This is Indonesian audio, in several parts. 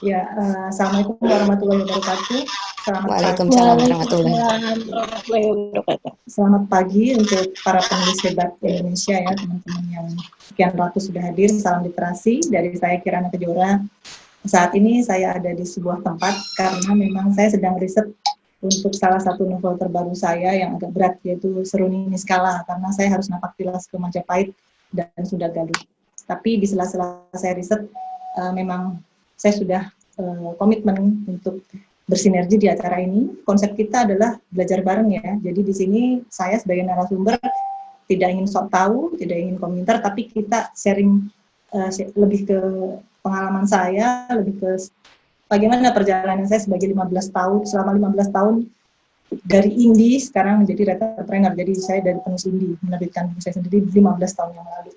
Ya, Assalamualaikum warahmatullahi wabarakatuh. Selamat pagi. Waalaikumsalam warahmatullahi Waalaikumsalam warahmatullahi wabarakatuh. Selamat pagi untuk para penulis hebat Indonesia ya, teman-teman yang sekian ratus sudah hadir. Salam literasi dari saya Kirana Kejora. Saat ini saya ada di sebuah tempat karena memang saya sedang riset untuk salah satu novel terbaru saya yang agak berat, yaitu Seruni Niskala, karena saya harus napak tilas ke Majapahit dan sudah Galuh. Tapi di sela-sela saya riset, memang saya sudah komitmen untuk bersinergi di acara ini. Konsep kita adalah belajar bareng ya. Jadi di sini saya sebagai narasumber tidak ingin sok tahu, tidak ingin komentar, tapi kita sharing lebih ke pengalaman saya, lebih ke bagaimana perjalanan saya sebagai 15 tahun, selama 15 tahun dari indie sekarang menjadi writer trainer. Jadi saya dari penulis indie, menerbitkan buku saya sendiri 15 tahun yang lalu.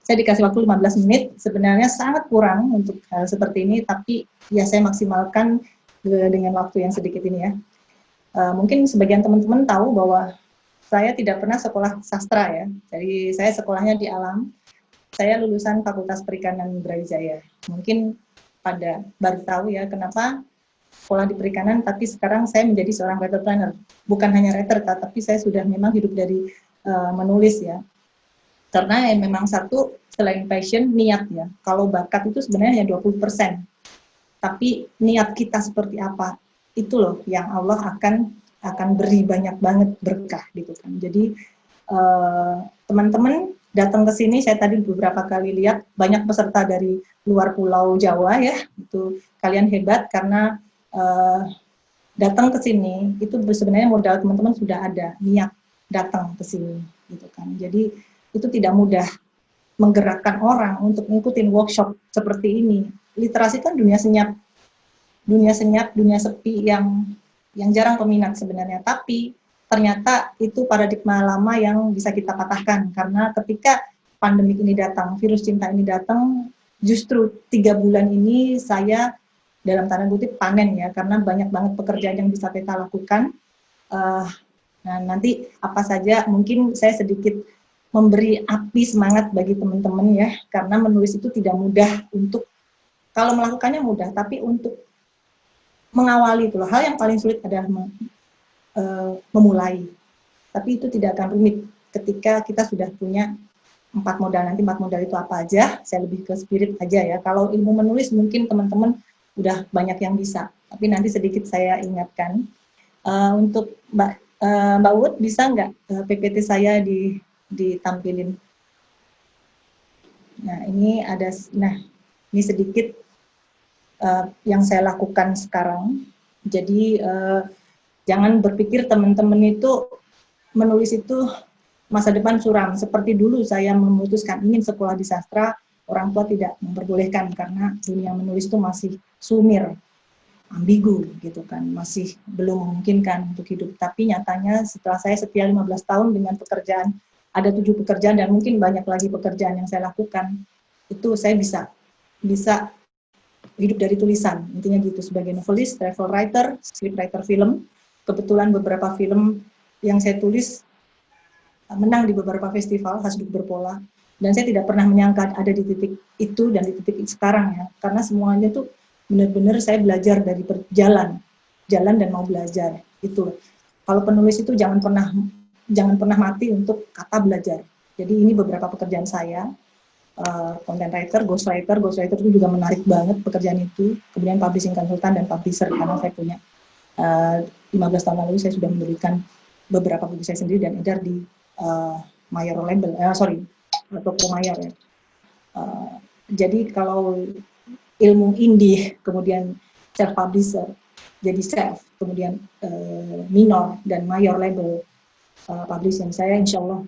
Saya dikasih waktu 15 menit, sebenarnya sangat kurang untuk hal seperti ini, tapi ya saya maksimalkan dengan waktu yang sedikit ini ya. Mungkin sebagian teman-teman tahu bahwa saya tidak pernah sekolah sastra ya, jadi saya sekolahnya di alam. Saya lulusan Fakultas Perikanan Brawijaya. Mungkin pada baru tahu ya kenapa sekolah di perikanan, tapi sekarang saya menjadi seorang writer planner. Bukan hanya writer, tapi saya sudah memang hidup dari menulis ya. Karena yang memang satu, selain passion, niat ya. Kalau bakat itu sebenarnya hanya 20%. Tapi niat kita seperti apa, itu loh yang Allah akan beri banyak banget berkah gitu kan. Jadi teman-teman datang ke sini, saya tadi beberapa kali lihat banyak peserta dari luar Pulau Jawa ya. Itu kalian hebat karena datang ke sini itu sebenarnya modal teman-teman sudah ada niat datang ke sini gitu kan. Jadi itu tidak mudah menggerakkan orang untuk ngikutin workshop seperti ini. Literasi kan dunia senyap, dunia sepi yang jarang peminat sebenarnya. Tapi ternyata itu paradigma lama yang bisa kita patahkan karena ketika pandemi ini datang, virus cinta ini datang, justru 3 bulan ini saya dalam tanda kutip panen ya, karena banyak banget pekerjaan yang bisa kita lakukan. Nah nanti apa saja mungkin saya sedikit memberi api semangat bagi teman-teman ya, karena menulis itu tidak mudah untuk, kalau melakukannya mudah, tapi untuk mengawali itu loh, hal yang paling sulit adalah memulai. Tapi itu tidak akan rumit ketika kita sudah punya 4 modal. Nanti 4 modal itu apa aja, saya lebih ke spirit aja ya. Kalau ilmu menulis mungkin teman-teman udah banyak yang bisa, tapi nanti sedikit saya ingatkan. Untuk Mbak Ud, bisa nggak PPT saya ditampilin? Nah ini ada, ini sedikit yang saya lakukan sekarang. Jadi jangan berpikir teman-teman itu menulis itu masa depan suram. Seperti dulu saya memutuskan ingin sekolah di sastra, orang tua tidak memperbolehkan karena dunia menulis itu masih sumir, ambigu gitu kan, masih belum memungkinkan untuk hidup. Tapi nyatanya setelah saya setia 15 tahun dengan pekerjaan, ada 7 pekerjaan dan mungkin banyak lagi pekerjaan yang saya lakukan, itu saya bisa hidup dari tulisan. Intinya gitu, sebagai novelis, travel writer, script writer film. Kebetulan beberapa film yang saya tulis menang di beberapa festival, Hasduk Berpola, dan saya tidak pernah menyangka ada di titik itu dan di titik sekarang ya, karena semuanya tuh benar-benar saya belajar dari jalan dan mau belajar itu. Kalau penulis itu jangan pernah mati untuk kata belajar. Jadi ini beberapa pekerjaan saya, content writer, ghostwriter itu juga menarik banget pekerjaan itu. Kemudian publishing consultant dan publisher, karena saya punya 15 tahun lalu saya sudah menuliskan beberapa buku saya sendiri dan edar di Mayor label, toko Mayor ya. Jadi kalau ilmu indie, kemudian self publisher, jadi self, kemudian minor dan Mayor label publishing, saya insya Allah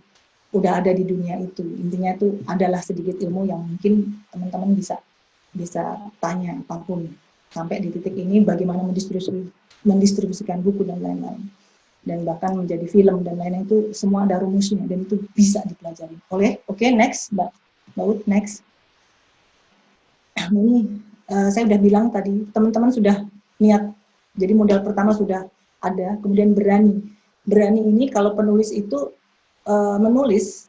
udah ada di dunia itu. Intinya itu adalah sedikit ilmu yang mungkin teman-teman bisa tanya apapun sampai di titik ini, bagaimana mendistribusikan buku dan lain-lain, dan bahkan menjadi film dan lain-lain, itu semua ada rumusnya dan itu bisa dipelajari. Oke, next, Mbak Ud, next. Ini saya udah bilang tadi, teman-teman sudah niat, jadi modal pertama sudah ada, kemudian berani ini kalau penulis itu menulis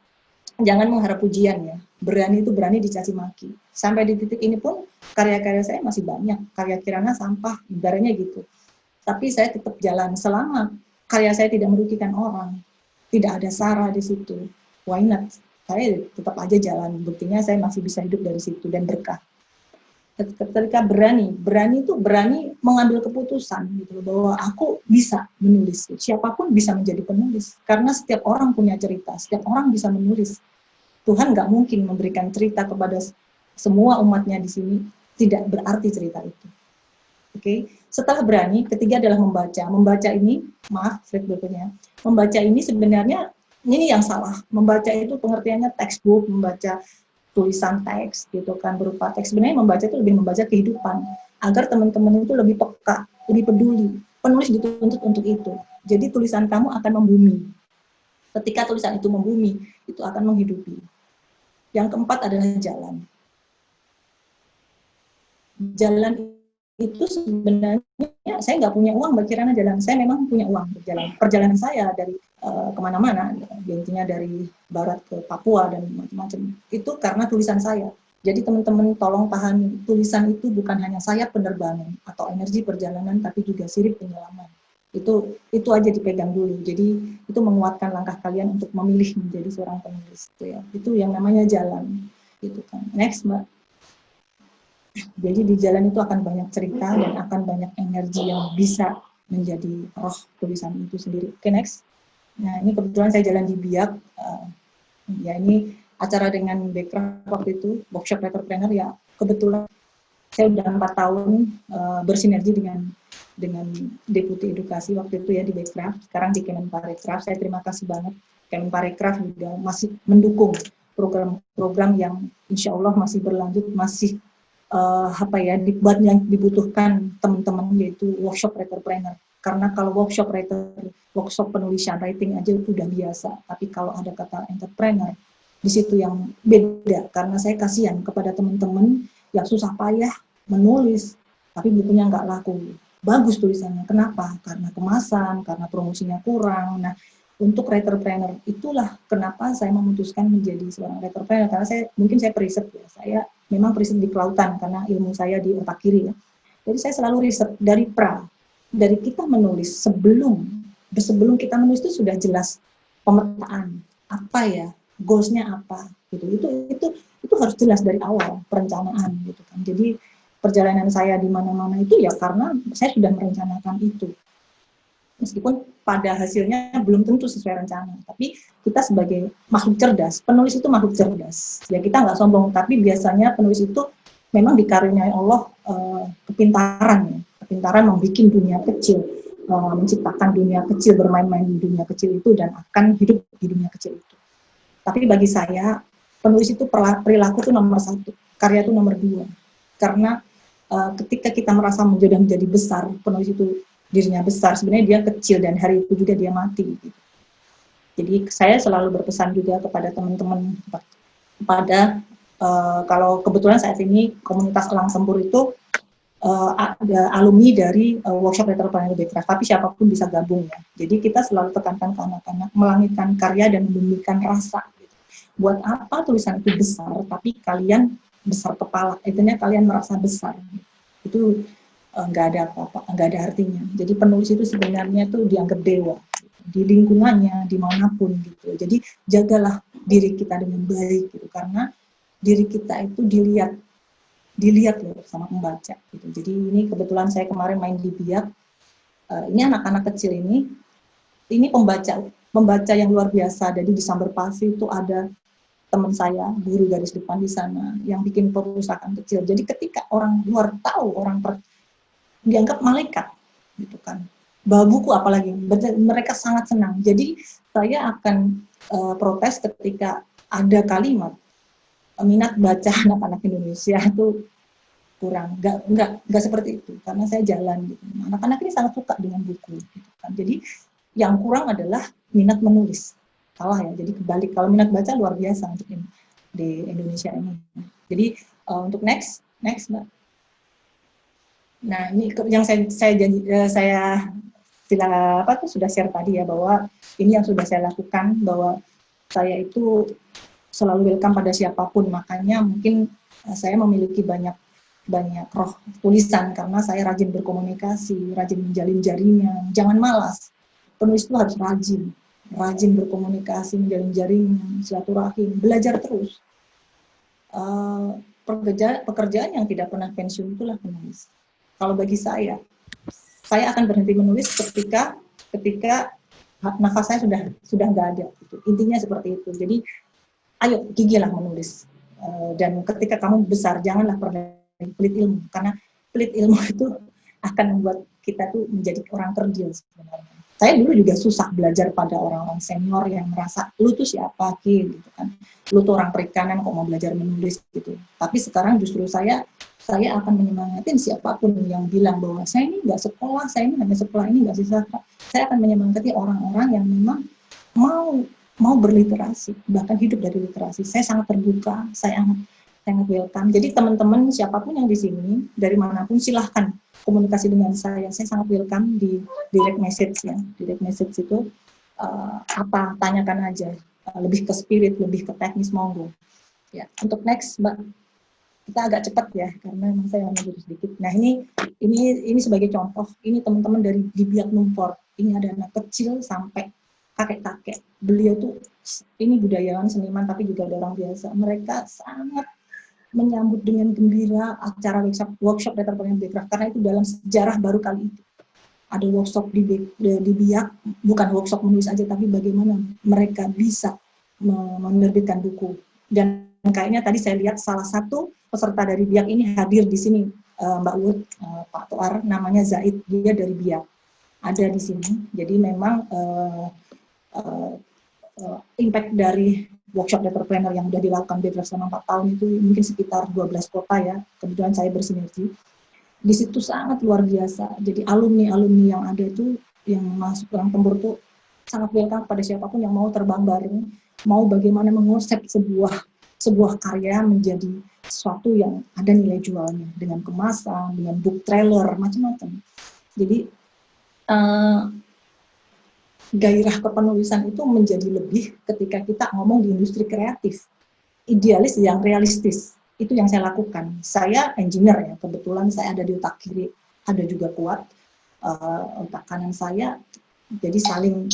jangan mengharap pujian ya. Berani itu berani dicaci maki. Sampai di titik ini pun karya-karya saya masih banyak. Karya Kirana sampah, ibaratnya gitu. Tapi saya tetap jalan selama karya saya tidak merugikan orang. Tidak ada sara di situ. Why not? Saya tetap aja jalan. Buktinya saya masih bisa hidup dari situ dan berkah. Ketika berani itu berani mengambil keputusan gitu bahwa aku bisa menulis. Siapapun bisa menjadi penulis karena setiap orang punya cerita, setiap orang bisa menulis. Tuhan nggak mungkin memberikan cerita kepada semua umatnya di sini, tidak berarti cerita itu. Oke, setelah berani, ketiga adalah membaca. Membaca ini, maaf, slide berikutnya. Membaca ini sebenarnya ini yang salah. Membaca itu pengertiannya textbook, membaca tulisan teks gitu kan berupa teks. Sebenarnya membaca itu lebih membaca kehidupan agar teman-teman itu lebih peka, lebih peduli. Penulis dituntut untuk itu. Jadi tulisan kamu akan membumi. Ketika tulisan itu membumi, itu akan menghidupi. Yang keempat adalah jalan. Jalan itu sebenarnya saya nggak punya uang bagi Kirana jalan. Saya memang punya uang berjalan. Perjalanan saya dari kemana-mana, intinya dari barat ke Papua dan macam-macam. Itu karena tulisan saya. Jadi teman-teman tolong pahami, tulisan itu bukan hanya sayap penerbangan atau energi perjalanan, tapi juga sirip penyelaman. Itu aja dipegang dulu. Jadi itu menguatkan langkah kalian untuk memilih menjadi seorang penulis. Itu yang namanya jalan. Gitu kan. Next, Mbak. Jadi di jalan itu akan banyak cerita dan akan banyak energi yang bisa menjadi roh tulisan itu sendiri. Oke, next. Nah, ini kebetulan saya jalan di Biak. Ya, ini acara dengan background waktu itu, workshop Writerpreneur ya. Kebetulan saya sudah 4 tahun bersinergi dengan Deputi Edukasi waktu itu ya di Bekraf. Sekarang di Kemenparekraf. Saya terima kasih banget. Kemenparekraf juga masih mendukung program-program yang insya Allah masih berlanjut, masih yang dibutuhkan teman-teman, yaitu workshop writerpreneur. Karena kalau workshop penulisan writing aja itu udah biasa, tapi kalau ada kata entrepreneur di situ yang beda, karena saya kasihan kepada teman-teman yang susah payah menulis tapi bukunya nggak laku. Bagus tulisannya, kenapa? Karena kemasan, karena promosinya kurang. Nah, untuk writerpreneur itulah kenapa saya memutuskan menjadi seorang writerpreneur, karena mungkin saya periset ya, saya memang periset di kelautan karena ilmu saya di otak kiri ya. Jadi saya selalu riset dari kita menulis sebelum kita menulis itu sudah jelas pemetaan apa ya, goalsnya apa gitu. Itu harus jelas dari awal perencanaan gitu kan. Jadi perjalanan saya di mana-mana itu ya karena saya sudah merencanakan itu. Meskipun pada hasilnya belum tentu sesuai rencana, tapi kita sebagai makhluk cerdas, penulis itu makhluk cerdas. Ya kita nggak sombong, tapi biasanya penulis itu memang dikaruniai Allah kepintaran membuat dunia kecil, menciptakan dunia kecil, bermain-main di dunia kecil itu dan akan hidup di dunia kecil itu. Tapi bagi saya penulis itu perilaku itu nomor 1, karya itu nomor 2. Karena ketika kita merasa menjadi besar, penulis itu dirinya besar, sebenarnya dia kecil dan hari itu juga dia mati. Gitu. Jadi saya selalu berpesan juga kepada teman-teman, kalau kebetulan saat ini komunitas Elang Sempur itu ada alumni dari workshop Writerpreneur Bekraf, tapi siapapun bisa gabung ya. Jadi kita selalu tekankan ke anak-anak melangitkan karya dan membumikan rasa. Gitu. Buat apa tulisan itu besar, tapi kalian besar kepala, intinya kalian merasa besar. Itu nggak ada apa-apa, nggak ada artinya. Jadi penulis itu sebenarnya tuh dianggap dewa di lingkungannya, dimanapun gitu. Jadi jagalah diri kita dengan baik gitu, karena diri kita itu dilihat loh sama pembaca gitu. Jadi ini kebetulan saya kemarin main di Biak. Ini anak-anak kecil ini pembaca yang luar biasa. Jadi di Samberpasi itu ada teman saya, guru garis depan di sana yang bikin perpustakaan kecil. Jadi ketika orang luar tahu, dianggap malaikat gitu kan, bawa buku apalagi, mereka sangat senang. Jadi saya akan protes ketika ada kalimat minat baca anak-anak Indonesia itu kurang, nggak seperti itu, karena saya jalan gitu. Anak-anak ini sangat suka dengan buku gitu kan. Jadi yang kurang adalah minat menulis, salah ya. Jadi kebalik, kalau minat baca luar biasa untuk di Indonesia ini. Jadi untuk next Mbak. Nah, ini yang saya sudah share tadi ya, bahwa ini yang sudah saya lakukan, bahwa saya itu selalu welcome pada siapapun. Makanya mungkin saya memiliki banyak roh tulisan karena saya rajin berkomunikasi, rajin menjalin jaringan. Jangan malas. Penulis itu harus rajin berkomunikasi, menjalin jaringan, silaturahim, belajar terus. Pekerjaan yang tidak pernah pensiun itulah penulis. Kalau bagi saya akan berhenti menulis ketika nafas saya sudah nggak ada. Gitu. Intinya seperti itu. Jadi ayo gigilah menulis. Dan ketika kamu besar, janganlah pernah pelit ilmu, karena pelit ilmu itu akan membuat kita tuh menjadi orang kerdil sebenarnya. Saya dulu juga susah belajar pada orang-orang senior yang merasa, lu tuh siapa Ki, gitu kan. Lu tuh orang perikanan kok mau belajar menulis gitu. Tapi sekarang justru saya akan menyemangatin siapapun yang bilang bahwa saya ini nggak sekolah, saya ini hanya sekolah ini nggak sisa. Saya akan menyemangati orang-orang yang memang mau berliterasi, bahkan hidup dari literasi. Saya sangat terbuka, saya sangat welcome. Jadi teman-teman siapapun yang di sini, dari manapun silahkan komunikasi dengan saya sangat welcome di direct message ya. Direct message itu apa, tanyakan aja. Lebih ke spirit, lebih ke teknis, monggo. Ya, untuk next, Mbak, kita agak cepat ya, karena memang saya hanya sedikit. Nah ini sebagai contoh, ini teman-teman dari di Biak Numport. Ini ada anak kecil sampai kakek-kakek. Beliau tuh ini budayawan, seniman, tapi juga ada orang biasa. Mereka sangat menyambut dengan gembira acara workshop letterpress Bekraf, karena itu dalam sejarah baru kali itu. Ada workshop di Biak, bukan workshop menulis aja, tapi bagaimana mereka bisa menerbitkan buku. Dan kayaknya tadi saya lihat salah satu peserta dari Biak ini hadir di sini, Mbak Lut, Pak Toar, namanya Zaid, dia dari Biak, ada di sini. Jadi memang impact dari workshop letterpreneur yang sudah dilakukan Bekraf selama 4 tahun itu mungkin sekitar 12 kota ya, kebetulan saya bersinergi. Di situ sangat luar biasa. Jadi alumni-alumni yang ada itu, yang masuk dalam tempur itu sangat welcome pada siapapun yang mau terbang bareng, mau bagaimana mengonsep sebuah karya menjadi sesuatu yang ada nilai jualnya, dengan kemasan, dengan book trailer, macam-macam. Jadi gairah kepenulisan itu menjadi lebih ketika kita ngomong di industri kreatif, idealis yang realistis. Itu yang saya lakukan. Saya engineer ya, kebetulan saya ada di otak kiri, ada juga kuat otak kanan saya, jadi saling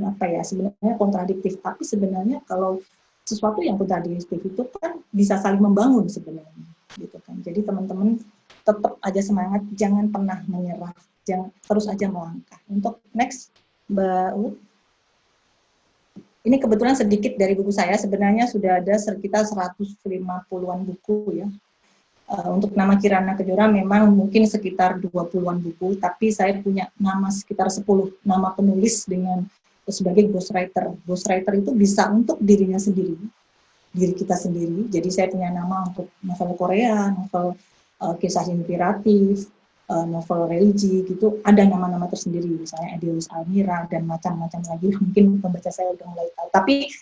apa ya, sebenarnya kontradiktif. Tapi sebenarnya kalau sesuatu yang kontradiktif itu kan bisa saling membangun sebenarnya, gitu kan. Jadi teman-teman tetap aja semangat, jangan pernah menyerah, jangan, terus aja melangkah. Untuk next, Mbak U. Ini kebetulan sedikit dari buku saya, sebenarnya sudah ada sekitar 150-an buku ya. Untuk nama Kirana Kejora memang mungkin sekitar 20-an buku, tapi saya punya nama sekitar 10 nama penulis dengan sebagai ghostwriter. Ghostwriter itu bisa untuk dirinya sendiri, diri kita sendiri. Jadi saya punya nama untuk novel Korea, novel kisah inspiratif, novel religi gitu, ada nama-nama tersendiri, misalnya Edilis Almira dan macam-macam lagi. Mungkin pembaca saya udah mulai tahu, tapi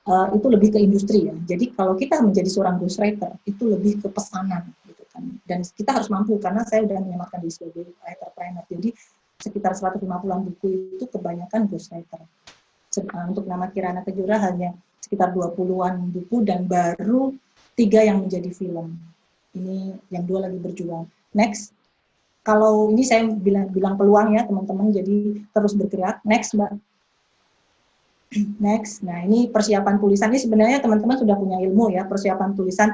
itu lebih ke industri ya. Jadi kalau kita menjadi seorang ghostwriter itu lebih ke pesanan gitu kan. Dan kita harus mampu, karena saya udah menyematkan diri sebagai writerpreneur. Jadi sekitar 150-an buku itu kebanyakan ghostwriter. Untuk nama Kirana Kejora hanya sekitar 20-an buku dan baru 3 yang menjadi film. Ini yang 2 lagi berjuang. Next. Kalau ini saya bilang peluang ya teman-teman, jadi terus bergerak. Next, Mbak. Next. Nah, ini persiapan tulisan. Ini sebenarnya teman-teman sudah punya ilmu ya, persiapan tulisan.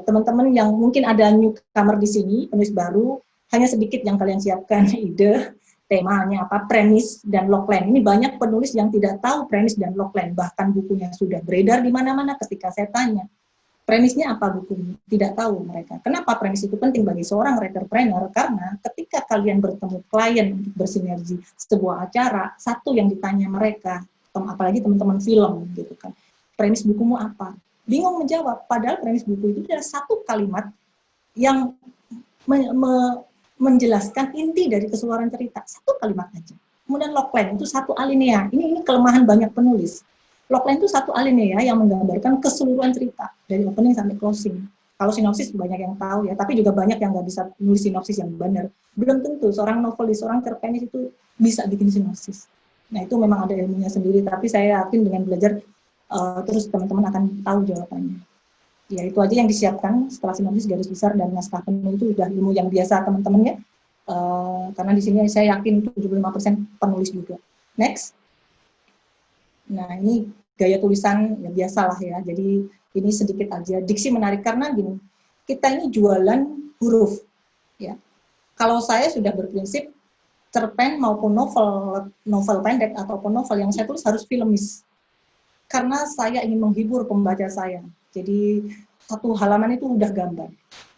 Teman-teman yang mungkin ada newcomer di sini, penulis baru, hanya sedikit yang kalian siapkan ide, temanya apa, premis dan logline. Ini banyak penulis yang tidak tahu premis dan logline, bahkan bukunya sudah beredar di mana-mana. Ketika saya tanya, premisnya apa bukunya? Tidak tahu mereka. Kenapa premis itu penting bagi seorang writerpreneur? Karena ketika kalian bertemu klien untuk bersinergi sebuah acara, satu yang ditanya mereka, apalagi teman-teman film gitu kan, premis bukumu apa? Bingung menjawab, padahal premis buku itu adalah satu kalimat yang menjelaskan inti dari keseluruhan cerita, satu kalimat aja. Kemudian logline itu satu alinea. Ini kelemahan banyak penulis. Logline itu satu alinea yang menggambarkan keseluruhan cerita dari opening sampai closing. Kalau sinopsis banyak yang tahu ya, tapi juga banyak yang nggak bisa nulis sinopsis yang benar. Belum tentu seorang novelis, seorang cerpenis itu bisa bikin sinopsis. Nah itu memang ada ilmunya sendiri, tapi saya yakin dengan belajar terus teman-teman akan tahu jawabannya. Ya itu aja yang disiapkan setelah sinopsis garis besar dan naskah penuh itu sudah ilmu yang biasa teman-temannya. Karena di sini saya yakin 75% penulis juga. Next. Nah ini gaya tulisan ya biasa lah ya. Jadi ini sedikit aja. Diksi menarik karena gini, kita ini jualan huruf. Ya. Kalau saya sudah berprinsip cerpen maupun novel pendek ataupun novel yang saya tulis harus filmis. Karena saya ingin menghibur pembaca saya. Jadi satu halaman itu udah gambar.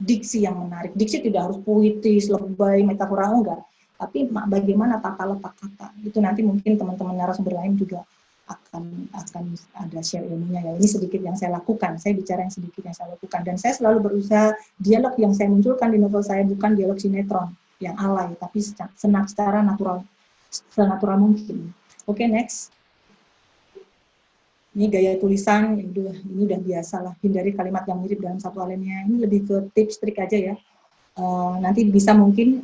Diksi yang menarik. Diksi tidak harus puitis, lebay, metafora, enggak. Tapi bagaimana tata letak kata. Itu nanti mungkin teman-teman narasumber lain juga akan ada share ilmunya ya. Ini sedikit yang saya lakukan. Saya bicara yang sedikit yang saya lakukan. Dan saya selalu berusaha dialog yang saya munculkan di novel saya bukan dialog sinetron yang alay, tapi secara natural, senatural mungkin. Oke, next. Ini gaya tulisan, ini udah biasa lah. Hindari kalimat yang mirip dalam satu alinea. Ini lebih ke tips trik aja ya. Nanti bisa mungkin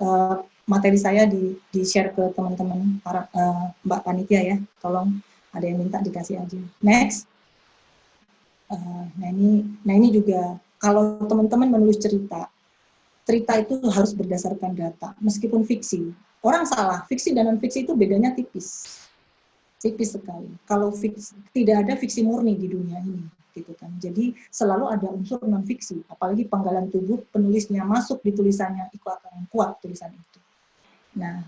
materi saya di-share ke teman-teman para Mbak Panitia ya. Tolong ada yang minta dikasih aja. Next. Nah ini juga kalau teman-teman menulis cerita itu harus berdasarkan data, meskipun fiksi. Orang salah, fiksi dan non-fiksi itu bedanya tipis sekali. Kalau fiksi, tidak ada fiksi murni di dunia ini, gitu kan. Jadi selalu ada unsur non fiksi, apalagi penggalan tubuh penulisnya masuk di tulisannya, itu akan kuat tulisan itu. Nah,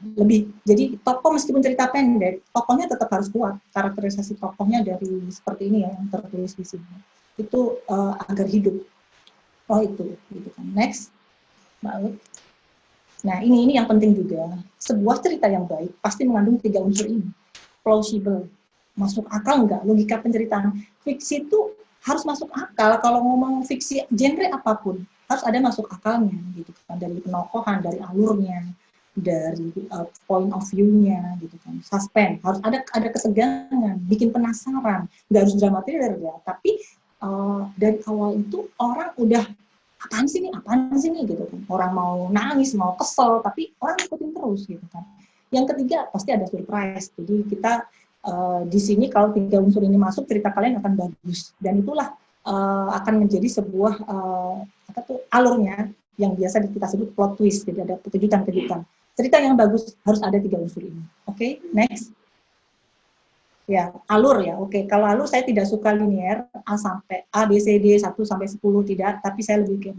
jadi tokoh meskipun cerita pendek, tokohnya tetap harus kuat. Karakterisasi tokohnya dari seperti ini ya yang tertulis di sini. Itu agar hidup. Oh itu, gitu kan. Next, Mbak. Nah ini yang penting juga. Sebuah cerita yang baik pasti mengandung 3 unsur ini. Plausible, masuk akal enggak, logika penceritaan. Fiksi itu harus masuk akal, kalau ngomong fiksi genre apapun, harus ada masuk akalnya, gitu kan, dari penokohan, dari alurnya, dari point of view-nya, gitu kan, suspense, harus ada kesegangan, bikin penasaran, nggak harus drama thriller ya, tapi dari awal itu orang udah apaan sih nih, gitu kan, orang mau nangis, mau kesel, tapi orang ikutin terus, gitu kan. Yang ketiga pasti ada surprise. Jadi kita di sini kalau 3 unsur ini masuk, cerita kalian akan bagus. Dan itulah akan menjadi sebuah alurnya yang biasa kita sebut plot twist. Jadi ada kejutan-kejutan. Cerita yang bagus harus ada 3 unsur ini. Oke, next. Ya, alur ya. Oke, kalau alur saya tidak suka linear A, B, C, D 1 sampai 10 tidak, tapi saya lebih ke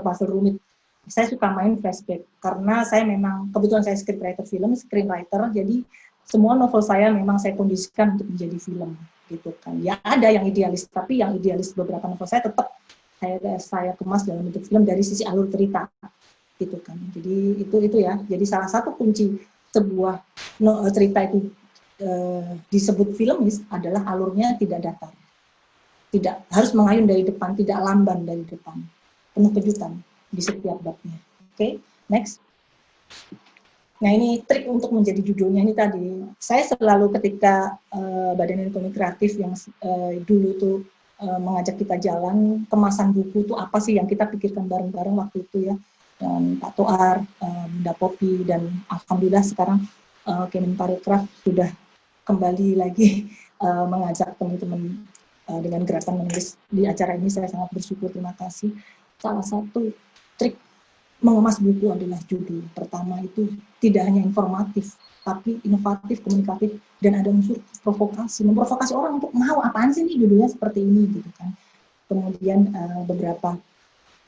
puzzle rumit. Saya suka main flashback karena saya memang kebetulan saya scriptwriter film, screenwriter, jadi semua novel saya memang saya kondisikan untuk menjadi film gitu kan. Ya ada yang idealis, tapi yang idealis beberapa novel saya tetap saya kemas dalam bentuk film dari sisi alur cerita gitu kan. Jadi itu ya. Jadi salah satu kunci sebuah cerita itu disebut filmis adalah alurnya tidak datar. Tidak harus mengayun dari depan, tidak lamban dari depan. Penuh kejutan di setiap babnya. Oke, next. Nah ini trik untuk menjadi judulnya ini tadi. Saya selalu ketika Badan Ekonomi Kreatif yang dulu tuh mengajak kita jalan, kemasan buku itu apa sih yang kita pikirkan bareng-bareng waktu itu ya. Dan Pak Toar, Bunda Popi, dan alhamdulillah sekarang Kemenparekraf sudah kembali lagi mengajak teman-teman dengan gerakan menulis di acara ini. Saya sangat bersyukur, terima kasih. Salah satu trik mengemas buku adalah judul. Pertama itu tidak hanya informatif, tapi inovatif, komunikatif, dan ada unsur provokasi. Memprovokasi orang untuk mau apaan sih nih judulnya seperti ini, gitu kan. Kemudian beberapa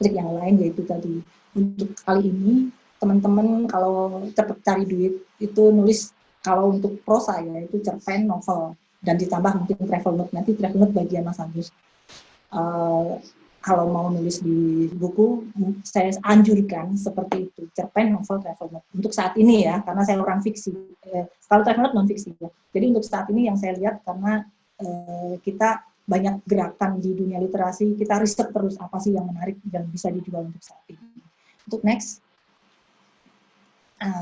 trik yang lain yaitu tadi untuk kali ini teman-teman kalau cepat cari duit itu nulis, kalau untuk prosa ya itu cerpen, novel, dan ditambah mungkin travel note. Nanti travel note bagian Mas Agus. Kalau mau nulis di buku, saya anjurkan seperti itu, cerpen, novel, travel note. Untuk saat ini ya, karena saya orang fiksi. Kalau travel note non-fiksi ya. Jadi untuk saat ini yang saya lihat, karena kita banyak gerakan di dunia literasi, kita riset terus apa sih yang menarik dan bisa dijual untuk saat ini. Untuk next.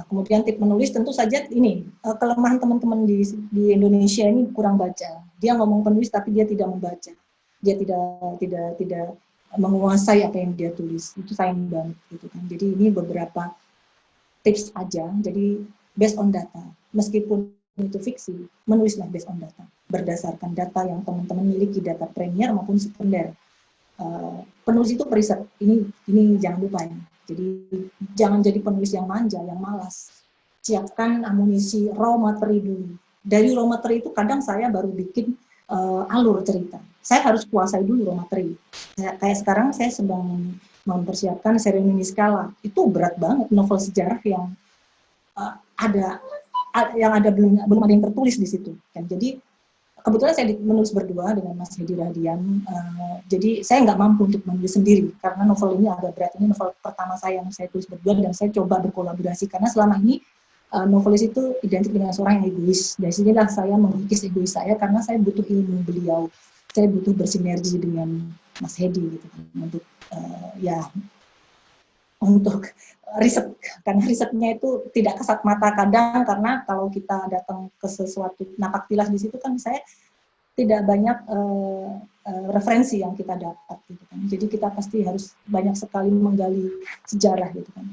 Kemudian tip menulis tentu saja ini, kelemahan teman-teman di Indonesia ini kurang baca. Dia ngomong penulis tapi dia tidak membaca. Dia tidak menguasai apa yang dia tulis. Itu sayang banget gitu kan. Jadi ini beberapa tips aja. Jadi based on data. Meskipun itu fiksi, menulislah based on data, berdasarkan data yang teman-teman miliki, data primer maupun sekunder. Penulis itu periset, ini jangan lupa ya. Jadi jangan jadi penulis yang manja, yang malas. Siapkan amunisi raw materi dulu. Dari raw materi itu kadang saya baru bikin alur cerita. Saya harus kuasai dulu raw materi. Kayak sekarang saya sedang mempersiapkan seri Mini Skala. Itu berat banget, novel sejarah yang ada belum ada yang tertulis di situ. Kan? Jadi kebetulan saya menulis berdua dengan Mas Hedi Radian, jadi saya nggak mampu untuk menulis sendiri, karena novel ini agak berat. Ini novel pertama saya yang saya tulis berdua, dan saya coba berkolaborasi, karena selama ini novelis itu identik dengan seorang yang egois. Dari sinilah saya mengikis egois saya, karena saya butuh ilmu beliau, saya butuh bersinergi dengan Mas Hedi, gitu, untuk riset, karena risetnya itu tidak kasat mata kadang, karena kalau kita datang ke sesuatu napak tilas di situ kan saya tidak banyak referensi yang kita dapat, gitu kan. Jadi kita pasti harus banyak sekali menggali sejarah, gitu kan.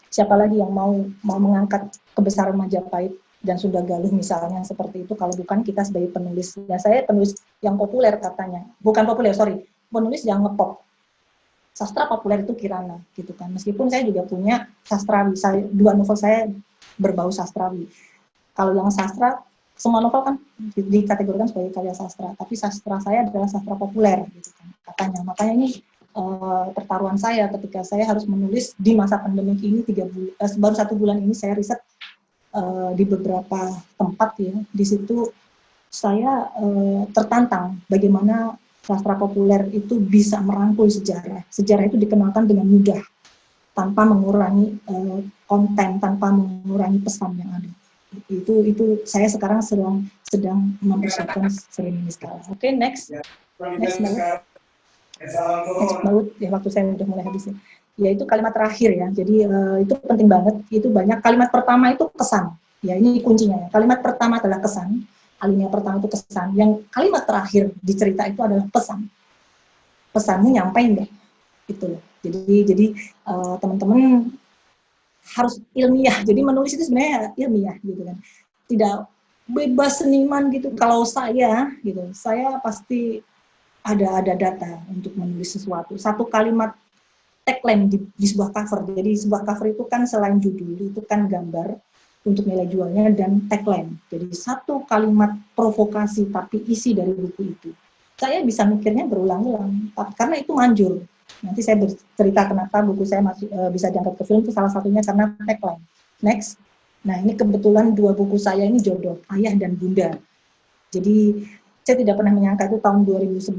Siapa lagi yang mau mengangkat kebesaran Majapahit dan Sunda Galuh misalnya, seperti itu, kalau bukan kita sebagai penulis. Dan saya penulis yang populer katanya, bukan populer, penulis yang ngepop. Sastra populer itu Kirana, gitu kan. Meskipun saya juga punya sastrawi, dua novel saya berbau sastrawi. Kalau yang sastra, semua novel kan dikategorikan sebagai karya sastra, tapi sastra saya adalah sastra populer, gitu kan, katanya. Makanya ini pertaruhan saya ketika saya harus menulis di masa pandemi ini, baru 1 bulan ini saya riset di beberapa tempat ya. Di situ saya tertantang bagaimana sastra populer itu bisa merangkul sejarah. Sejarah itu dikenalkan dengan mudah, tanpa mengurangi konten, tanpa mengurangi pesan yang ada. Itu saya sekarang sedang mempersiapkan seri Mini Skala. Oke, next Baut. Ya, waktu saya udah mulai habis ya. Yaitu kalimat terakhir ya. Jadi itu penting banget. Itu banyak. Kalimat pertama itu kesan. Ya, ini kuncinya. Kalimat pertama adalah kesan. Alinea pertama itu kesan, yang kalimat terakhir di cerita itu adalah pesan. Pesanmu nyampein deh, gitu. Jadi teman-teman harus ilmiah. Jadi menulis itu sebenarnya ilmiah, gitu kan. Tidak bebas seniman gitu. Kalau saya, gitu, saya pasti ada data untuk menulis sesuatu. Satu kalimat tagline di sebuah cover. Jadi sebuah cover itu kan selain judul, itu kan gambar untuk nilai jualnya dan tagline. Jadi satu kalimat provokasi tapi isi dari buku itu. Saya bisa mikirnya berulang-ulang, karena itu manjur. Nanti saya bercerita kenapa buku saya masih bisa diangkat ke film, itu salah satunya karena tagline. Next. Nah, ini kebetulan 2 buku saya ini jodoh, Ayah dan Bunda. Jadi saya tidak pernah menyangka itu tahun 2011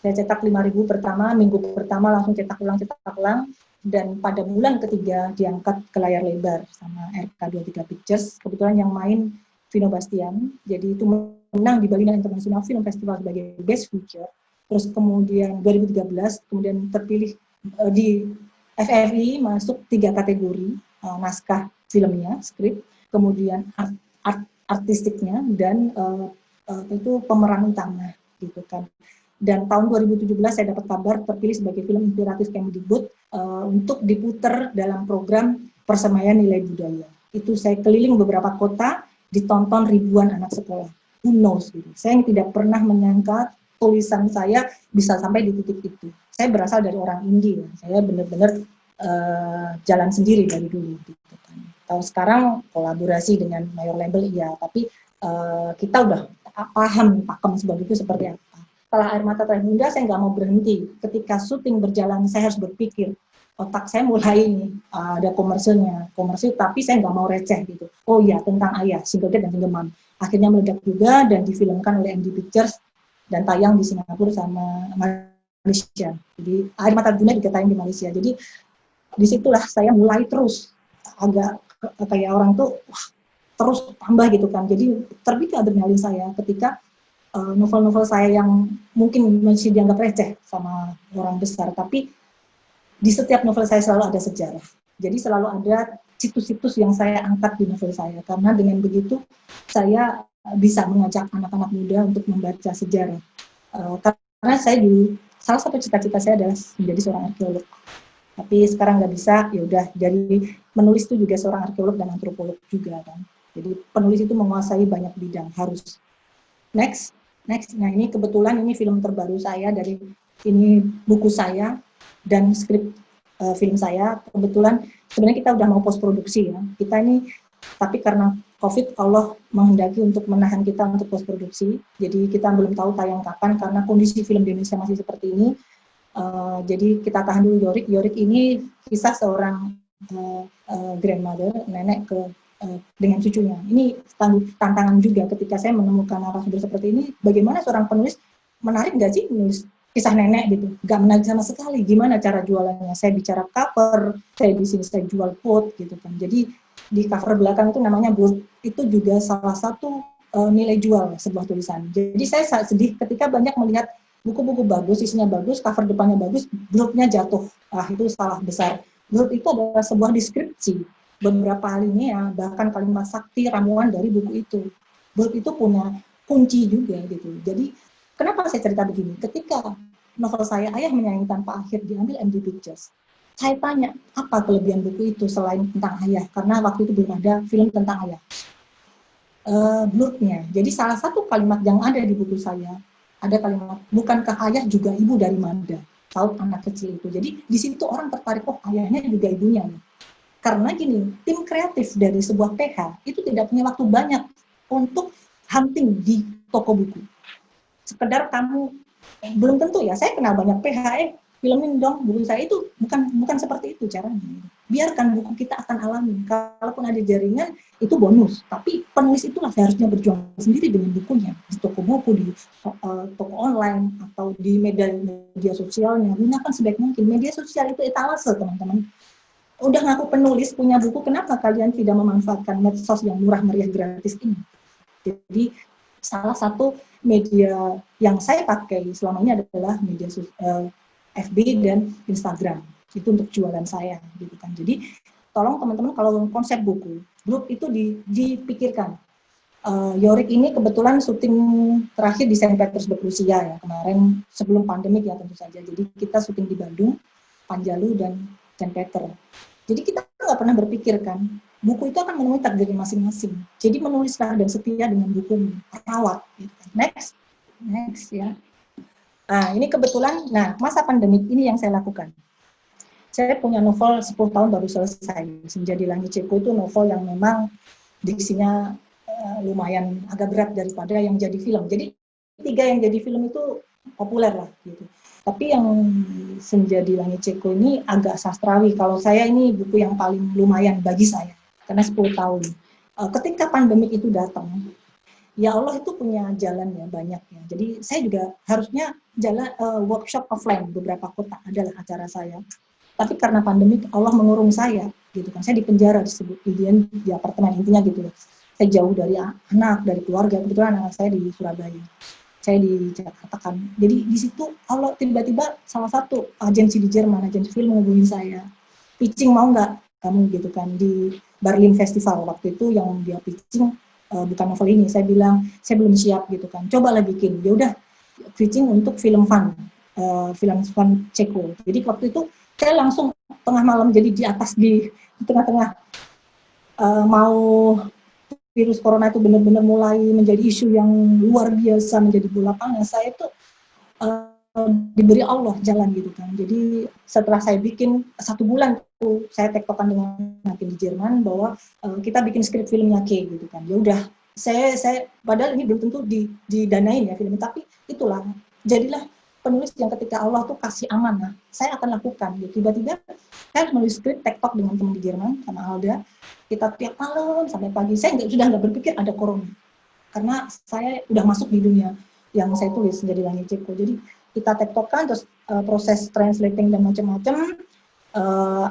saya cetak 5.000 pertama, minggu pertama langsung cetak ulang, dan pada bulan ketiga diangkat ke layar lebar sama RK23 Pictures. Kebetulan yang main Vino Bastian, jadi itu menang di Bali International Film Festival sebagai Best Feature. Terus kemudian 2013, kemudian terpilih di FFI masuk 3 kategori, naskah filmnya, skrip, kemudian artistiknya, dan itu pemeran utama, gitu kan. Dan tahun 2017 saya dapat kabar terpilih sebagai film inspiratif Kemdikbud untuk diputar dalam program Persemaian Nilai Budaya. Itu saya keliling beberapa kota, ditonton ribuan anak sekolah. Who knows, gitu. Saya tidak pernah menyangka tulisan saya bisa sampai di titik itu. Saya berasal dari orang indie, ya. Saya benar-benar jalan sendiri dari dulu, gitu kan. Tahun sekarang kolaborasi dengan mayor label, iya, tapi kita udah paham pakem sebab itu seperti apa. Setelah Air Mata Terakhir Bunda, saya nggak mau berhenti. Ketika syuting berjalan, saya harus berpikir, otak saya mulai ini ada komersil, tapi saya nggak mau receh gitu. Oh iya, tentang ayah, Single Dad dan Single Mom. Akhirnya meledak juga dan difilmkan oleh MD Pictures dan tayang di Singapura sama Malaysia. Jadi Air Mata Bunda juga tayang di Malaysia. Jadi disitulah saya mulai terus agak kayak orang tuh terus tambah gitu kan. Jadi terbit adrenalin saya ketika novel-novel saya yang mungkin masih dianggap receh sama orang besar, tapi di setiap novel saya selalu ada sejarah. Jadi selalu ada situs-situs yang saya angkat di novel saya, karena dengan begitu saya bisa mengajak anak-anak muda untuk membaca sejarah. Karena saya dulu, salah satu cita-cita saya adalah menjadi seorang arkeolog. Tapi sekarang nggak bisa, ya udah, jadi menulis itu juga seorang arkeolog dan antropolog juga kan. Jadi penulis itu menguasai banyak bidang, harus. Next. Nah ini kebetulan ini film terbaru saya dari ini buku saya dan skrip film saya. Kebetulan sebenarnya kita udah mau post produksi ya. Kita ini tapi karena COVID Allah menghendaki untuk menahan kita untuk post produksi. Jadi kita belum tahu tayang kapan karena kondisi film di Indonesia masih seperti ini. Jadi kita tahan dulu Yorik. Yorik ini kisah seorang grandmother, nenek dengan cucunya. Ini tantangan juga ketika saya menemukan narasumber seperti ini. Bagaimana seorang penulis, menarik nggak sih menulis kisah nenek gitu? Nggak menarik sama sekali. Gimana cara jualannya? Saya bicara cover, saya di sini saya jual quote gitu kan. Jadi di cover belakang itu namanya blurb, itu juga salah satu nilai jual sebuah tulisan. Jadi saya sangat sedih ketika banyak melihat buku-buku bagus, isinya bagus, cover depannya bagus, blurbnya jatuh. Itu salah besar. Blurb itu adalah sebuah deskripsi, beberapa alinea, bahkan kalimat sakti, ramuan dari buku itu. Blurb itu punya kunci juga gitu. Jadi kenapa saya cerita begini? Ketika novel saya Ayah Menyayangi Tanpa Akhir diambil MD Pictures, saya tanya apa kelebihan buku itu selain tentang ayah, karena waktu itu belum ada film tentang ayah. Blurbnya, jadi salah satu kalimat yang ada di buku saya, ada kalimat, bukankah ayah juga ibu dari Manda? Tahu anak kecil itu. Jadi di situ orang tertarik, oh ayahnya juga ibunya. Karena gini, tim kreatif dari sebuah PH itu tidak punya waktu banyak untuk hunting di toko buku. Sekedar kamu, belum tentu ya, saya kenal banyak PH, filmin dong buku saya, itu bukan seperti itu caranya. Biarkan buku kita akan alami. Kalaupun ada jaringan, itu bonus. Tapi penulis itulah seharusnya berjuang sendiri dengan bukunya. Di toko buku, di toko online, atau di media sosialnya. Gunakan sebaik mungkin. Media sosial itu etalase, teman-teman. Udah ngaku penulis, punya buku, kenapa kalian tidak memanfaatkan medsos yang murah meriah gratis ini? Jadi salah satu media yang saya pakai selama ini adalah media FB dan Instagram. Itu untuk jualan saya gitu kan. Jadi tolong teman-teman kalau konsep buku, blurb itu dipikirkan. Yorik ini kebetulan syuting terakhir di Saint Petersburg, Rusia ya, kemarin sebelum pandemik ya tentu saja. Jadi kita syuting di Bandung, Panjalu dan Saint Peter. Jadi kita nggak pernah berpikirkan buku itu akan menemui takdirnya masing-masing. Jadi menulislah dan setia dengan buku, rawat. Gitu. Next ya. Nah ini kebetulan, masa pandemik ini yang saya lakukan. Saya punya novel 10 tahun baru selesai. Senja di Langit Ceko itu novel yang memang diksinya lumayan agak berat daripada yang jadi film. Jadi 3 yang jadi film itu populer lah gitu. Tapi yang Senja di Langit Ceko ini agak sastrawi. Kalau saya ini buku yang paling lumayan bagi saya karena 10 tahun. Ketika pandemik itu datang, ya Allah itu punya jalan ya banyak ya. Jadi saya juga harusnya jalan workshop offline beberapa kota adalah acara saya. Tapi karena pandemik Allah mengurung saya gitu kan. Saya di penjara disebut di apartemen intinya gitu. Saya jauh dari anak, dari keluarga. Kebetulan anak saya di Surabaya. Saya di Jakarta kan. Jadi di situ Allah tiba-tiba salah satu agensi di Jerman, agensi film menghubungi saya. Pitching mau nggak kamu gitu kan di Berlin Festival waktu itu yang dia pitching bukan novel ini. Saya bilang saya belum siap gitu kan. Cobalah bikin. Ya udah pitching untuk film fun Ceko. Jadi waktu itu saya langsung tengah malam, jadi di atas di tengah-tengah mau virus corona itu benar-benar mulai menjadi isu yang luar biasa, menjadi bola panas. Saya itu diberi Allah jalan gitu kan. Jadi setelah saya bikin 1 bulan tuh saya tektokan dengan tim di Jerman bahwa kita bikin skrip filmnya gitu kan. Ya udah saya padahal ini belum tentu didanain ya filmnya, tapi itulah jadilah penulis yang ketika Allah tuh kasih amanah, saya akan lakukan. Gitu. Tiba-tiba saya menulis skrip tektok dengan teman di Jerman sama Alda. Kita tiap malam sampai pagi. Saya sudah nggak berpikir ada corona, karena saya udah masuk di dunia yang saya tulis jadi Langit Ceko. Jadi kita tektokan terus proses translating dan macam-macam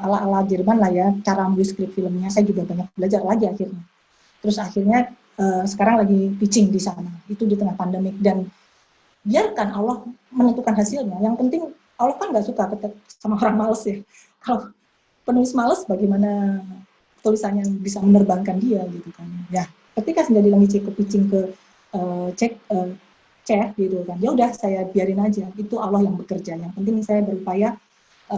ala-ala Jerman lah ya, cara menulis skrip filmnya. Saya juga banyak belajar lagi akhirnya. Terus akhirnya sekarang lagi pitching di sana. Itu di tengah pandemik dan biarkan Allah menentukan hasilnya. Yang penting Allah kan nggak suka sama orang males ya. Kalau penulis males, bagaimana tulisannya bisa menerbangkan dia gitu kan. Ya, ketika Senja di Langit Ceko pitching ke cek gitu kan. Ya udah saya biarin aja. Itu Allah yang bekerja. Yang penting saya berupaya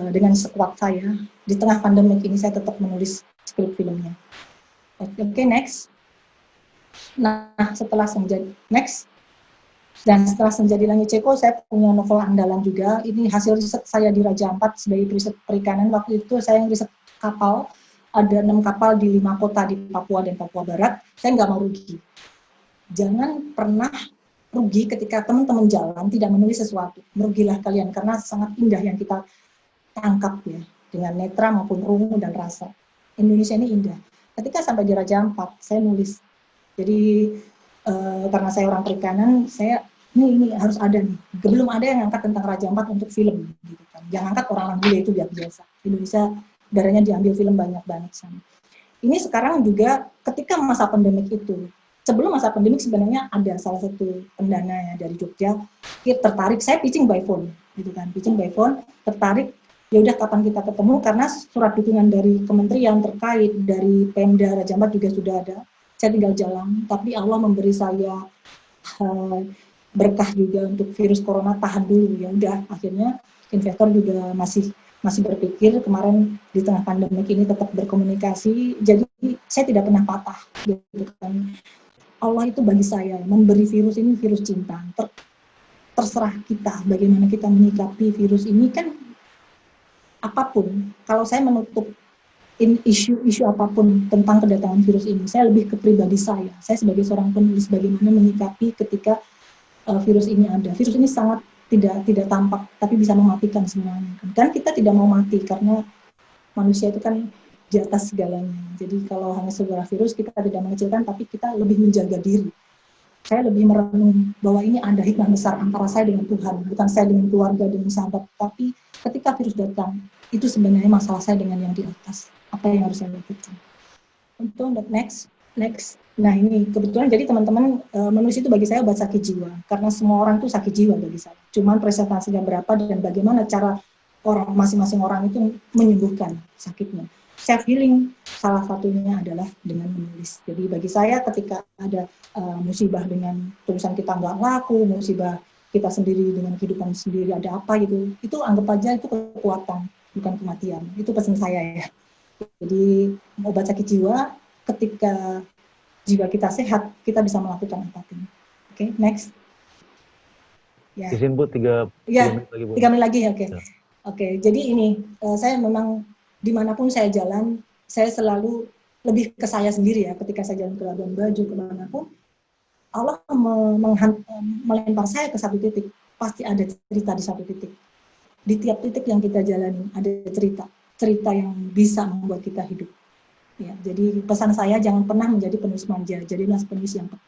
dengan sekuat saya di tengah pandemik ini saya tetap menulis skrip filmnya. Oke, next. Nah, setelah Senja, next. Dan setelah Senja di Langit Ceko, saya punya novel andalan juga. Ini hasil riset saya di Raja Ampat sebagai riset perikanan. Waktu itu saya riset kapal, ada 6 kapal di 5 kota di Papua dan Papua Barat. Saya nggak mau rugi. Jangan pernah rugi ketika teman-teman jalan tidak menulis sesuatu. Merugilah kalian, karena sangat indah yang kita tangkap ya, dengan netra maupun rungu dan rasa. Indonesia ini indah. Ketika sampai di Raja Ampat, saya nulis. Jadi karena saya orang perikanan, saya ini harus ada nih. Belum ada yang angkat tentang Raja Ampat untuk film. Gitu kan. Yang angkat orang bule itu biasa. Indonesia darahnya diambil film banyak banget sana. Ini sekarang juga ketika masa pandemik itu, sebelum masa pandemik sebenarnya ada salah satu pendana ya dari Jogja, dia tertarik, saya pitching by phone, gitu kan, pitching by phone, tertarik, ya udah kapan kita ketemu, karena surat dukungan dari kementerian terkait, dari Pemda Raja Ampat juga sudah ada, saya tinggal jalan, tapi Allah memberi saya berkah juga untuk virus corona, tahan dulu, ya udah, akhirnya investor juga masih berpikir, kemarin di tengah pandemi ini tetap berkomunikasi, jadi saya tidak pernah patah, gitu kan. Allah itu bagi saya memberi virus ini virus cinta, terserah kita bagaimana kita menyikapi virus ini kan, apapun, kalau saya menutup isu apapun tentang kedatangan virus ini, saya lebih ke pribadi saya sebagai seorang penulis bagaimana menyikapi ketika virus ini ada. Virus ini sangat tidak tampak, tapi bisa mematikan semuanya. Kan kita tidak mau mati karena manusia itu kan di atas segalanya. Jadi kalau hanya sebuah virus kita tidak mengecilkan, tapi kita lebih menjaga diri. Saya lebih merenung bahwa ini ada hikmah besar antara saya dengan Tuhan, bukan saya dengan keluarga, dengan sahabat, tapi ketika virus datang, itu sebenarnya masalah saya dengan yang di atas. Apa yang harus saya lakukan? Untuk next. Nah ini kebetulan jadi teman-teman menulis itu bagi saya obat sakit jiwa, karena semua orang itu sakit jiwa bagi saya. Cuman presentasinya berapa dan bagaimana cara orang masing-masing orang itu menyembuhkan sakitnya. Self healing salah satunya adalah dengan menulis. Jadi bagi saya ketika ada musibah dengan tulisan kita nggak laku, musibah kita sendiri dengan kehidupan sendiri ada apa gitu, itu anggap aja itu kekuatan, bukan kematian. Itu pesan saya ya. Jadi obat sakit jiwa, ketika jiwa kita sehat, kita bisa melakukan apapun. Oke, next. Ya. Izin Bu, 3 menit lagi Bu. 3 menit lagi, oke. Ya. Oke, jadi ini, saya memang dimanapun saya jalan, saya selalu lebih ke saya sendiri ya, ketika saya jalan ke Labuan Bajo, kemanapun, Allah melempar saya ke satu titik, pasti ada cerita di satu titik. Di tiap titik yang kita jalani, ada cerita yang bisa membuat kita hidup. Ya, jadi pesan saya jangan pernah menjadi penulis manja, jadilah penulis yang peka.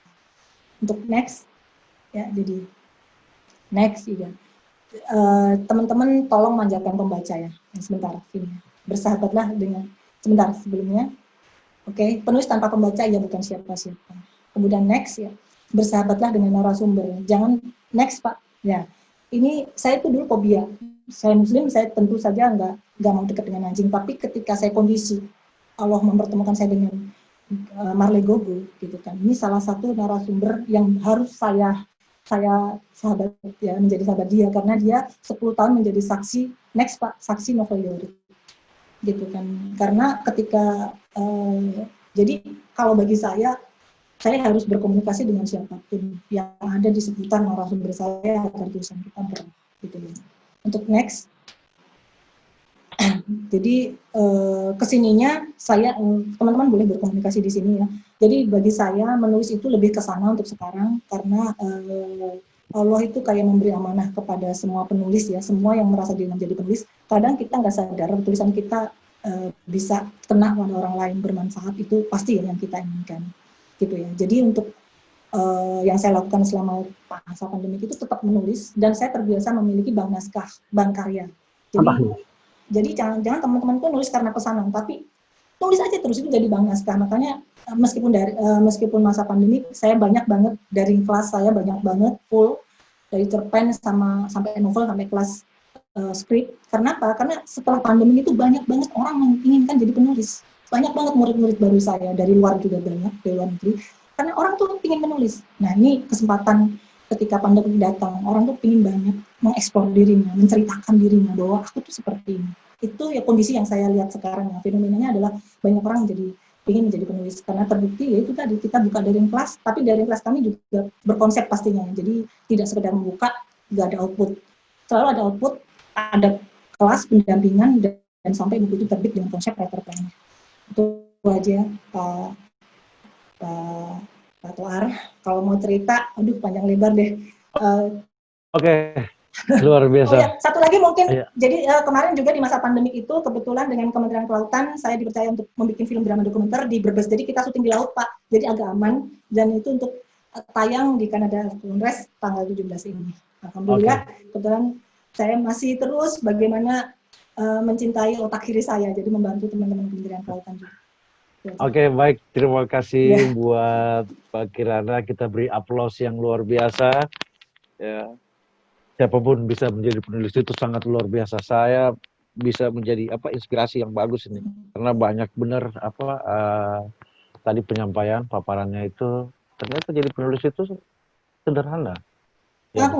Untuk next, ya jadi next ya. Teman-teman tolong manjakan pembaca ya. Sebentar, ini bersahabatlah dengan sebentar sebelumnya. Oke, penulis tanpa pembaca ya bukan siapa-siapa. Kemudian next ya, bersahabatlah dengan narasumber. Jangan next Pak. Ya, ini saya itu dulu fobia. Saya Muslim, saya tentu saja nggak mau dekat dengan anjing. Tapi ketika saya kondisi Allah mempertemukan saya dengan Marley Gogo, gitu kan. Ini salah satu narasumber yang harus saya sahabat ya, menjadi sahabat dia karena dia 10 tahun menjadi saksi next Pak, saksi novel Yorik, gitu kan. Karena ketika jadi kalau bagi saya harus berkomunikasi dengan siapapun yang ada di seputar narasumber saya agar tulisan kita gitu ya. Untuk next. Jadi kesininya saya teman-teman boleh berkomunikasi di sini ya. Jadi bagi saya menulis itu lebih ke sana untuk sekarang karena Allah itu kayak memberi amanah kepada semua penulis ya, semua yang merasa diri menjadi penulis. Kadang kita nggak sadar tulisan kita bisa kena pada orang lain, bermanfaat, itu pasti yang kita inginkan gitu ya. Jadi untuk yang saya lakukan selama masa pandemi itu tetap menulis dan saya terbiasa memiliki bank naskah, bank karya. Jadi jangan teman-teman tuh nulis karena pesanan, tapi tulis aja terus, itu jadi bank naskah. Makanya meskipun masa pandemi saya banyak banget dari kelas saya banyak banget full dari cerpen sampai novel sampai kelas skrip. Karena apa? Karena setelah pandemi itu banyak banget orang menginginkan jadi penulis. Banyak banget murid-murid baru saya dari luar juga banyak, dari luar negeri. Karena orang tuh ingin menulis. Nah ini kesempatan ketika pandemi datang, orang tuh ingin banyak mengeksplor dirinya, menceritakan dirinya bahwa aku tuh seperti ini. Itu ya kondisi yang saya lihat sekarang ya, fenomenanya adalah banyak orang jadi ingin menjadi penulis, karena terbukti ya itu tadi kita buka daring kelas, tapi daring kelas kami juga berkonsep pastinya, jadi tidak sekedar membuka, nggak ada output, selalu ada output, ada kelas pendampingan dan sampai buku itu terbit dengan konsep writer plan. Itu aja Pak Toar. Kalau mau cerita, aduh panjang lebar deh. Oke. Luar biasa. Oh ya, satu lagi mungkin, jadi kemarin juga di masa pandemik itu kebetulan dengan Kementerian Kelautan saya dipercaya untuk membuat film drama dokumenter di Brebes. Jadi kita syuting di laut Pak, jadi agak aman dan itu untuk tayang di Canada Congress tanggal 17 ini. Alhamdulillah, kebetulan saya masih terus bagaimana mencintai otak kiri saya, jadi membantu teman-teman Kementerian Kelautan juga. Oke, baik. Terima kasih buat Pak Kirana. Kita beri aplaus yang luar biasa. Ya. Siapapun bisa menjadi penulis itu sangat luar biasa. Saya bisa menjadi inspirasi yang bagus ini, karena banyak benar tadi penyampaian paparannya itu ternyata jadi penulis itu sederhana. Ya,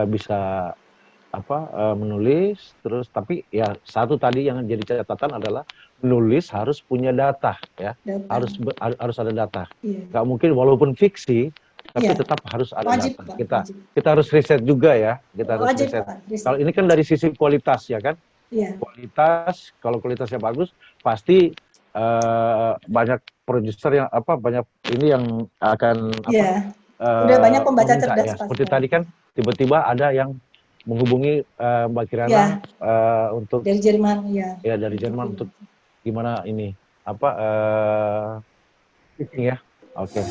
bisa menulis terus, tapi ya satu tadi yang jadi catatan adalah menulis harus punya data ya, harus ada data. Nggak mungkin walaupun fiksi tapi tetap harus ada data. Kita harus riset juga ya, kita harus riset. Kalau ini kan dari sisi kualitas ya kan, kualitas, kalau kualitasnya bagus pasti banyak produser yang banyak ini yang akan udah banyak pembaca cerdas ya. Seperti tadi kan tiba-tiba ada yang menghubungi Mbak Kirana untuk dari Jerman ya dari Jerman untuk gimana ini ya. Oke.